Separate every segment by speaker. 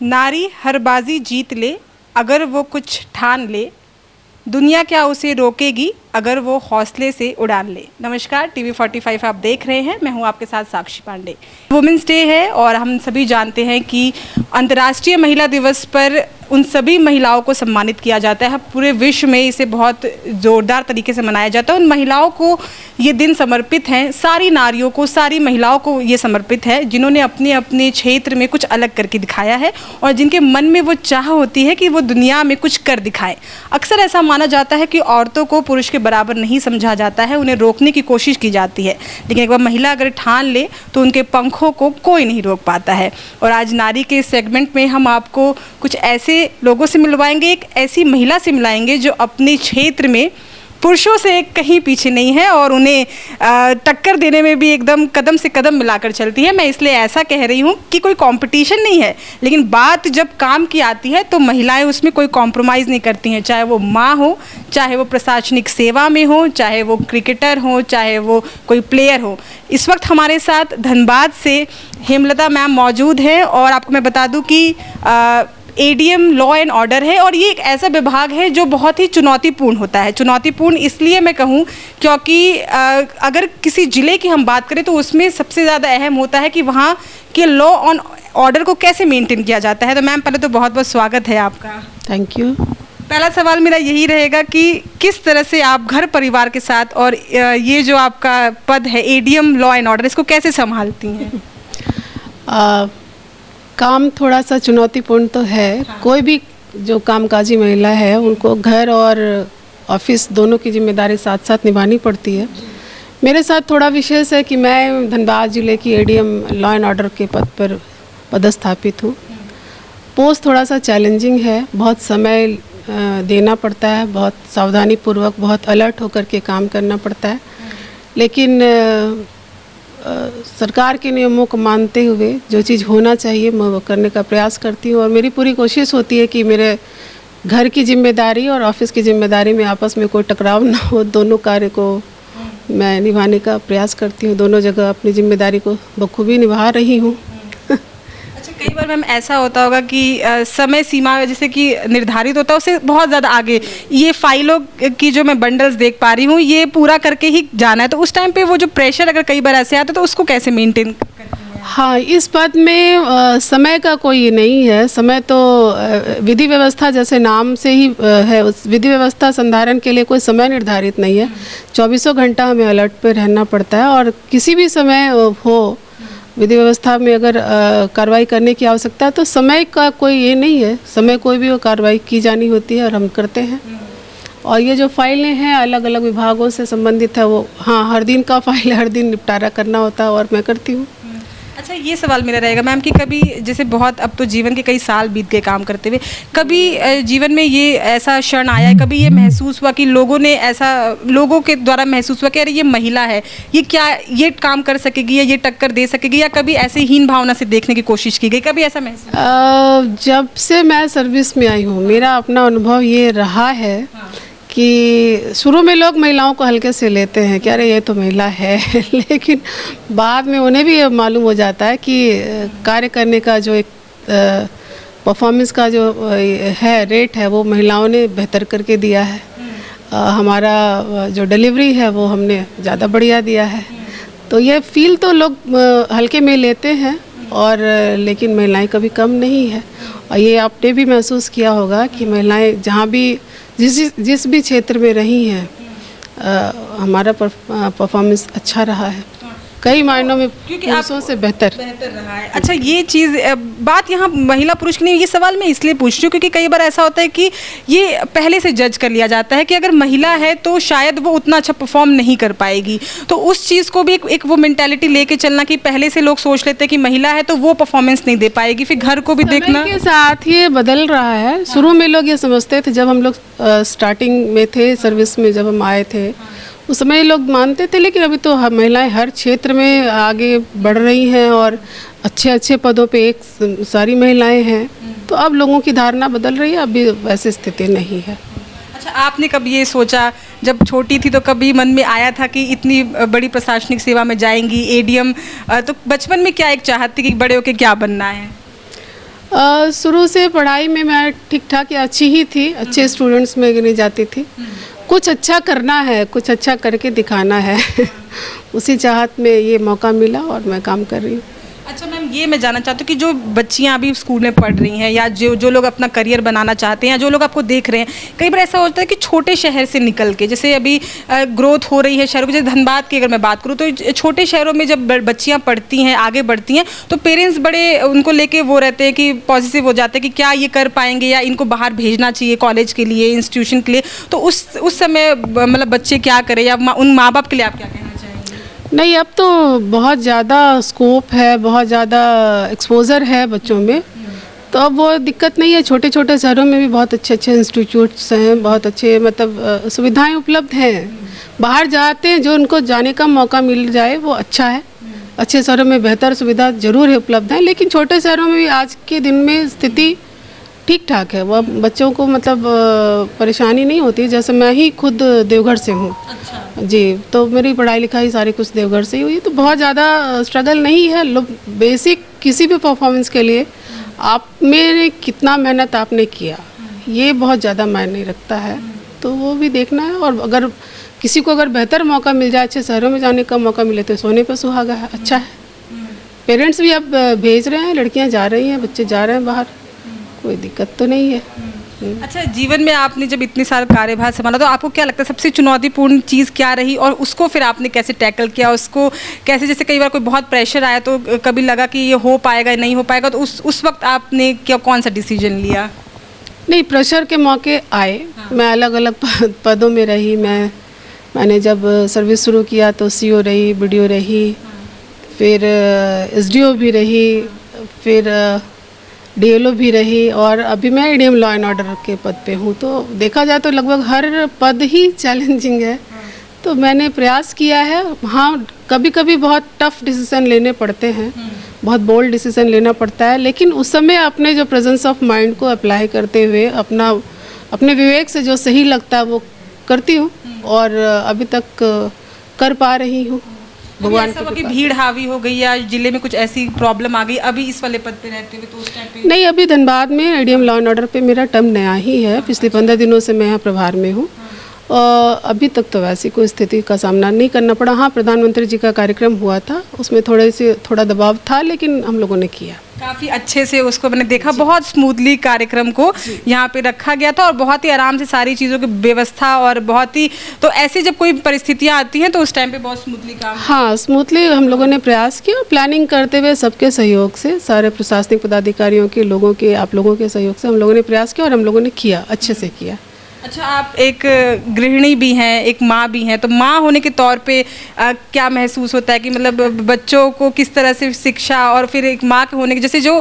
Speaker 1: नारी हर बाजी जीत ले अगर वो कुछ ठान ले, दुनिया क्या उसे रोकेगी अगर वो हौसले से उड़ान ले। नमस्कार, टीवी 45 आप देख रहे हैं, मैं हूं आपके साथ साक्षी पांडे। वुमेंस डे है और हम सभी जानते हैं कि अंतर्राष्ट्रीय महिला दिवस पर उन सभी महिलाओं को सम्मानित किया जाता है। पूरे विश्व में इसे बहुत ज़ोरदार तरीके से मनाया जाता है। उन महिलाओं को ये दिन समर्पित हैं, सारी नारियों को, सारी महिलाओं को ये समर्पित है जिन्होंने अपने अपने क्षेत्र में कुछ अलग करके दिखाया है और जिनके मन में वो चाह होती है कि वो दुनिया में कुछ कर दिखाएं। अक्सर ऐसा माना जाता है कि औरतों को पुरुष के बराबर नहीं समझा जाता है, उन्हें रोकने की कोशिश की जाती है, लेकिन एक बार महिला अगर ठान ले तो उनके पंखों को कोई नहीं रोक पाता है। और आज नारी के सेगमेंट में हम आपको कुछ ऐसे लोगों से मिलवाएंगे, एक ऐसी महिला से मिलाएंगे जो अपने क्षेत्र में पुरुषों से कहीं पीछे नहीं है और उन्हें टक्कर देने में भी एकदम कदम से कदम मिलाकर चलती है। मैं इसलिए ऐसा कह रही हूँ कि कोई कंपटीशन नहीं है, लेकिन बात जब काम की आती है तो महिलाएं उसमें कोई कॉम्प्रोमाइज़ नहीं करती हैं, चाहे वो माँ हो, चाहे वो प्रशासनिक सेवा में हो, चाहे वो क्रिकेटर हो, चाहे वो कोई प्लेयर हो। इस वक्त हमारे साथ धनबाद से हेमलता मैम मौजूद हैं और आपको मैं बता दूँ कि एडीएम लॉ एंड ऑर्डर है और ये एक ऐसा विभाग है जो बहुत ही चुनौतीपूर्ण होता है। चुनौतीपूर्ण इसलिए मैं कहूँ क्योंकि अगर किसी ज़िले की हम बात करें तो उसमें सबसे ज़्यादा अहम होता है कि वहाँ के लॉ ऑन ऑर्डर को कैसे मेंटेन किया जाता है। तो मैम पहले तो बहुत बहुत स्वागत है आपका।
Speaker 2: Thank you.
Speaker 1: पहला सवाल मेरा यही रहेगा कि किस तरह से आप घर परिवार के साथ और ये जो आपका पद है एडीएम लॉ एंड ऑर्डर, इसको कैसे संभालती हैं?
Speaker 2: काम थोड़ा सा चुनौतीपूर्ण तो है। हाँ। कोई भी जो कामकाजी महिला है उनको घर और ऑफिस दोनों की जिम्मेदारी साथ साथ निभानी पड़ती है। मेरे साथ थोड़ा विशेष है कि मैं धनबाद जिले की एडीएम लॉ एंड ऑर्डर के पद पर पदस्थापित हूँ। पोस्ट थोड़ा सा चैलेंजिंग है, बहुत समय देना पड़ता है, बहुत सावधानी पूर्वक, बहुत अलर्ट होकर के काम करना पड़ता है, लेकिन सरकार के नियमों को मानते हुए जो चीज़ होना चाहिए मैं वो करने का प्रयास करती हूँ। और मेरी पूरी कोशिश होती है कि मेरे घर की जिम्मेदारी और ऑफिस की जिम्मेदारी में आपस में कोई टकराव ना हो, दोनों कार्य को मैं निभाने का प्रयास करती हूँ। दोनों जगह अपनी जिम्मेदारी को बखूबी निभा रही हूँ।
Speaker 1: अच्छा, कई बार मैम ऐसा होता होगा कि समय सीमा जैसे कि निर्धारित होता है उससे बहुत ज़्यादा आगे ये फाइलों की जो मैं बंडल्स देख पा रही हूँ ये पूरा करके ही जाना है, तो उस टाइम पे वो जो प्रेशर अगर कई बार ऐसे आता है तो उसको कैसे मेंटेन करती हैं?
Speaker 2: हाँ, इस पद में समय का कोई ये नहीं है। समय तो विधि व्यवस्था जैसे नाम से ही है, उस विधि व्यवस्था संधारण के लिए कोई समय निर्धारित नहीं है। 24 घंटा हमें अलर्ट पे रहना पड़ता है और किसी भी समय हो विधि व्यवस्था में अगर कार्रवाई करने की आवश्यकता है तो समय का कोई ये नहीं है, समय कोई भी वो कार्रवाई की जानी होती है और हम करते हैं। और ये जो फाइलें हैं अलग अलग विभागों से संबंधित है, वो हाँ हर दिन का फाइल हर दिन निपटारा करना होता है और मैं करती हूँ।
Speaker 1: अच्छा, ये सवाल मेरा रहेगा मैम कि कभी जैसे बहुत अब तो जीवन के कई साल बीत गए काम करते हुए, कभी जीवन में ये ऐसा क्षण आया है, कभी ये महसूस हुआ कि लोगों के द्वारा महसूस हुआ कि अरे ये महिला है, ये क्या ये काम कर सकेगी या ये टक्कर दे सकेगी, या कभी ऐसे हीन भावना से देखने की कोशिश की गई, कभी ऐसा महसूस?
Speaker 2: जब से मैं सर्विस में आई हूँ मेरा अपना अनुभव ये रहा है कि शुरू में लोग महिलाओं को हल्के से लेते हैं कि अरे ये तो महिला है लेकिन बाद में उन्हें भी ये मालूम हो जाता है कि कार्य करने का जो एक परफॉर्मेंस का जो है रेट है वो महिलाओं ने बेहतर करके दिया है। हमारा जो डिलीवरी है वो हमने ज़्यादा बढ़िया दिया है। तो ये फील तो लोग हल्के में लेते हैं और लेकिन महिलाएं कभी कम नहीं है। और ये आपने भी महसूस किया होगा कि महिलाएं जहाँ भी जिस भी क्षेत्र में रही हैं हमारा परफॉर्मेंस अच्छा रहा है, कई मायनों में पुरुषों से बेहतर
Speaker 1: रहा है। अच्छा, ये चीज़ बात यहाँ महिला पुरुष की नहीं, ये सवाल मैं इसलिए पूछ रही हूँ क्योंकि कई बार ऐसा होता है कि ये पहले से जज कर लिया जाता है कि अगर महिला है तो शायद वो उतना अच्छा परफॉर्म नहीं कर पाएगी। तो उस चीज़ को भी एक वो मेंटालिटी लेके चलना कि पहले से लोग सोच लेते हैं कि महिला है तो वो परफॉर्मेंस नहीं दे पाएगी, फिर घर को भी देखना
Speaker 2: के साथ ये बदल रहा है। शुरू में लोग ये समझते थे, जब हम लोग स्टार्टिंग में थे सर्विस में, जब हम आए थे उस समय लोग मानते थे, लेकिन अभी तो महिलाएं हर क्षेत्र में आगे बढ़ रही हैं और अच्छे अच्छे पदों पे एक सारी महिलाएं हैं। तो अब लोगों की धारणा बदल रही है, अभी वैसी स्थिति नहीं है।
Speaker 1: अच्छा, आपने कभी ये सोचा जब छोटी थी तो कभी मन में आया था कि इतनी बड़ी प्रशासनिक सेवा में जाएंगी एडीएम, तो बचपन में क्या एक चाहत थी कि बड़े होके क्या बनना है?
Speaker 2: शुरू से पढ़ाई में मैं ठीक ठाक या अच्छी ही थी, अच्छे स्टूडेंट्स में गिनी जाती थी। कुछ अच्छा करना है, कुछ अच्छा करके दिखाना है उसी चाहत में ये मौका मिला और मैं काम कर रही हूँ।
Speaker 1: अच्छा मैम, ये मैं जानना चाहती हूँ कि जो बच्चियाँ अभी स्कूल में पढ़ रही हैं या जो लोग अपना करियर बनाना चाहते हैं या जो लोग आपको देख रहे हैं, कई बार ऐसा होता है कि छोटे शहर से निकल के, जैसे अभी ग्रोथ हो रही है शहरों की, जैसे धनबाद की अगर मैं बात करूँ तो छोटे शहरों में जब बच्चियाँ पढ़ती हैं, आगे बढ़ती हैं, तो पेरेंट्स बड़े उनको लेके वो रहते हैं कि पॉजिटिव हो जाते हैं कि क्या ये कर पाएंगे या इनको बाहर भेजना चाहिए कॉलेज के लिए, इंस्टीट्यूशन के लिए। तो उस समय मतलब बच्चे क्या करें या उन माँ बाप के लिए आप क्या कहना चाहेंगे?
Speaker 2: नहीं, अब तो बहुत ज़्यादा स्कोप है, बहुत ज़्यादा एक्सपोज़र है बच्चों में, तो अब वो दिक्कत नहीं है। छोटे छोटे शहरों में भी बहुत अच्छे अच्छे इंस्टीट्यूट्स हैं, बहुत अच्छे मतलब सुविधाएं उपलब्ध हैं। बाहर जाते हैं जो उनको जाने का मौका मिल जाए वो अच्छा है। अच्छे शहरों में बेहतर सुविधा जरूर है, उपलब्ध है, लेकिन छोटे शहरों में भी आज के दिन में स्थिति ठीक ठाक है। वो बच्चों को मतलब परेशानी नहीं होती। जैसे मैं ही खुद देवघर से हूँ।
Speaker 1: अच्छा
Speaker 2: जी, तो मेरी पढ़ाई लिखाई सारी कुछ देवघर से ही हुई, तो बहुत ज़्यादा स्ट्रगल नहीं है। लोग बेसिक किसी भी परफॉर्मेंस के लिए आप में कितना मेहनत आपने किया ये बहुत ज़्यादा मायने रखता है, तो वो भी देखना है। और अगर किसी को अगर बेहतर मौका मिल जाए, अच्छे शहरों में जाने का मौका मिले तो सोने पर सुहागा है, अच्छा है। पेरेंट्स भी अब भेज रहे हैं, लड़कियां जा रही हैं, बच्चे जा रहे हैं बाहर, कोई दिक्कत तो नहीं है।
Speaker 1: अच्छा, जीवन में आपने जब इतनी सारा कार्यभार संभाला तो आपको क्या लगता है सबसे चुनौतीपूर्ण चीज़ क्या रही और उसको फिर आपने कैसे टैकल किया, उसको कैसे, जैसे कई बार कोई बहुत प्रेशर आया तो कभी लगा कि ये हो पाएगा नहीं हो पाएगा, तो उस वक्त आपने क्या कौन सा डिसीजन लिया?
Speaker 2: नहीं, प्रेशर के मौके आए। मैं अलग अलग पदों में रही। मैंने जब सर्विस शुरू किया तो सीओ रही, बीडीओ रही, फिर एसडीओ भी रही, फिर डीएलओ भी रही, और अभी मैं एडीएम लॉ एंड ऑर्डर के पद पे हूँ। तो देखा जाए तो लगभग हर पद ही चैलेंजिंग है, तो मैंने प्रयास किया है। हाँ, कभी कभी बहुत टफ डिसीजन लेने पड़ते हैं, बहुत बोल्ड डिसीजन लेना पड़ता है, लेकिन उस समय अपने जो प्रेजेंस ऑफ माइंड को अप्लाई करते हुए अपने विवेक से जो सही लगता है वो करती हूँ, और अभी तक कर पा रही हूँ भगवान
Speaker 1: की भीड़ हावी हो गई या जिले में कुछ ऐसी प्रॉब्लम आ गई अभी इस वाले पद पे रहते हुए, तो उस टाइम पे?
Speaker 2: नहीं, अभी धनबाद में एडीएम लॉ एंड ऑर्डर पे मेरा टर्म नया ही है। पिछले 15 दिनों से मैं यहाँ प्रभार में हूँ। अभी तक तो वैसी कोई स्थिति का सामना नहीं करना पड़ा। हाँ, प्रधानमंत्री जी का कार्यक्रम हुआ था, उसमें थोड़ा दबाव था, लेकिन हम लोगों ने किया।
Speaker 1: काफ़ी अच्छे से उसको मैंने देखा, बहुत स्मूथली कार्यक्रम को यहाँ पे रखा गया था और बहुत ही आराम से सारी चीज़ों की व्यवस्था, और बहुत ही, तो ऐसे जब कोई परिस्थितियाँ आती हैं तो उस टाइम पे बहुत स्मूथली काम।
Speaker 2: हाँ, स्मूथली हम लोगों ने प्रयास किया, और प्लानिंग करते हुए सबके सहयोग से, सारे प्रशासनिक पदाधिकारियों के, लोगों के, आप लोगों के सहयोग से हम लोगों ने प्रयास किया और हम लोगों ने किया, अच्छे से किया।
Speaker 1: अच्छा, आप एक गृहिणी भी हैं, एक माँ भी हैं, तो माँ होने के तौर पे क्या महसूस होता है कि मतलब बच्चों को किस तरह से शिक्षा, और फिर एक माँ के होने के, जैसे जो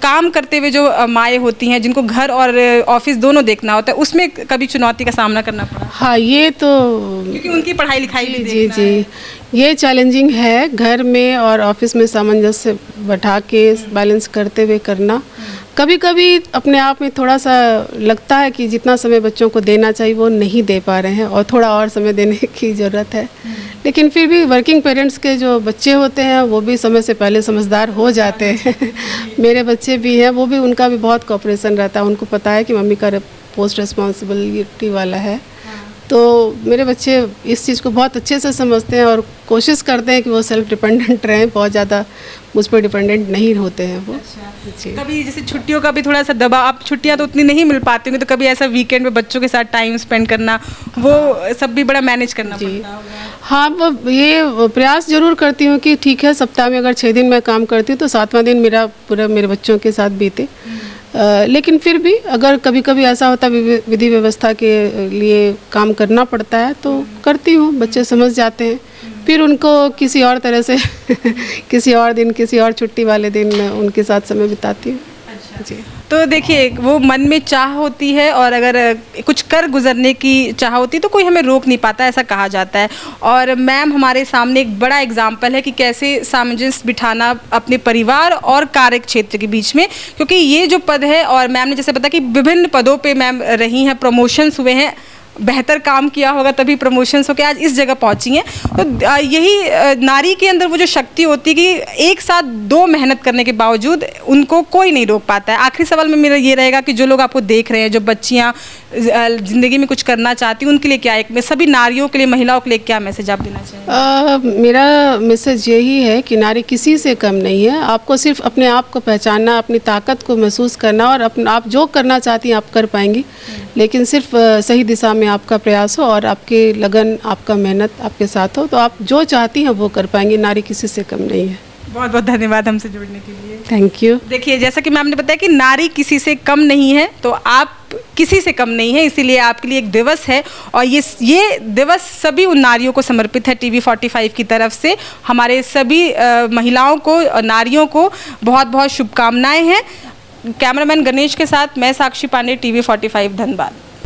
Speaker 1: काम करते हुए जो माएँ होती हैं जिनको घर और ऑफिस दोनों देखना होता है, उसमें कभी चुनौती का सामना करना पड़ा?
Speaker 2: हाँ, ये तो
Speaker 1: क्योंकि उनकी पढ़ाई लिखाई भी
Speaker 2: जी
Speaker 1: देखना है।
Speaker 2: ये चैलेंजिंग है, घर में और ऑफिस में सामंजस्य बैठा के बैलेंस करते हुए करना। कभी कभी अपने आप में थोड़ा सा लगता है कि जितना समय बच्चों को देना चाहिए वो नहीं दे पा रहे हैं, और थोड़ा और समय देने की ज़रूरत है। लेकिन फिर भी वर्किंग पेरेंट्स के जो बच्चे होते हैं वो भी समय से पहले समझदार हो जाते हैं मेरे बच्चे भी हैं, वो भी, उनका भी बहुत कोऑपरेशन रहता है। उनको पता है कि मम्मी का पोस्ट रिस्पॉन्सिबिलिटी वाला है, तो मेरे बच्चे इस चीज़ को बहुत अच्छे से समझते हैं और कोशिश करते हैं कि वो सेल्फ डिपेंडेंट रहें, बहुत ज़्यादा मुझ पर डिपेंडेंट नहीं होते हैं वो।
Speaker 1: अच्छा। कभी जैसे छुट्टियों का भी थोड़ा सा दबाव, अब छुट्टियां तो उतनी नहीं मिल पाती होंगी, तो कभी ऐसा वीकेंड में बच्चों के साथ टाइम स्पेंड करना, वो सब भी बड़ा मैनेज करना पड़ता होगा?
Speaker 2: हाँ, वो ये प्रयास जरूर करती हूँ कि ठीक है, सप्ताह में अगर 6 दिन मैं काम करती हूँ तो 7वां दिन मेरा पूरा मेरे बच्चों के साथ बीते। लेकिन फिर भी अगर कभी कभी ऐसा होता है विधि व्यवस्था के लिए काम करना पड़ता है तो करती हूँ, बच्चे समझ जाते हैं। फिर उनको किसी और तरह से किसी और दिन, किसी और छुट्टी वाले दिन उनके साथ समय बिताती हूँ।
Speaker 1: अच्छा जी। तो देखिए, वो मन में चाह होती है और अगर कुछ कर गुजरने की चाह होती है तो कोई हमें रोक नहीं पाता, ऐसा कहा जाता है। और मैम हमारे सामने एक बड़ा एग्जाम्पल है कि कैसे सामंजस्य बिठाना अपने परिवार और कार्य क्षेत्र के बीच में, क्योंकि ये जो पद है, और मैम ने जैसे बताया कि विभिन्न पदों पे मैम रही हैं, प्रमोशंस हुए हैं, बेहतर काम किया होगा तभी प्रमोशंस होकर आज इस जगह पहुंची हैं। तो यही नारी के अंदर वो जो शक्ति होती है कि एक साथ दो मेहनत करने के बावजूद उनको कोई नहीं रोक पाता है। आखिरी सवाल में मेरा ये रहेगा कि जो लोग आपको देख रहे हैं, जो बच्चियाँ ज़िंदगी में कुछ करना चाहती हैं, उनके लिए क्या, एक सभी नारियों के लिए, महिलाओं के लिए क्या मैसेज आप देना चाहेंगे?
Speaker 2: मेरा मैसेज यही है कि नारी किसी से कम नहीं है। आपको सिर्फ अपने आप को पहचानना, अपनी ताकत को महसूस करना और अपना आप जो करना चाहती हैं आप कर पाएंगी, लेकिन सिर्फ सही दिशा में आपका प्रयास हो और आपकी लगन, आपका मेहनत आपके साथ हो, तो आप जो चाहती हैं वो कर पाएंगी। नारी किसी से कम नहीं है।
Speaker 1: बहुत बहुत धन्यवाद हमसे जुड़ने के लिए।
Speaker 2: Thank you.
Speaker 1: देखिए, जैसा कि मैम ने बताया कि नारी किसी से कम नहीं है, तो आप किसी से कम नहीं है, इसीलिए आपके लिए एक दिवस है और ये दिवस सभी उन नारियों को समर्पित है। TV45 की तरफ से हमारे सभी महिलाओं को और नारियों को बहुत बहुत शुभकामनाएं हैं। कैमरामैन गणेश के साथ मैं साक्षी पांडे, TV45 धनबाद।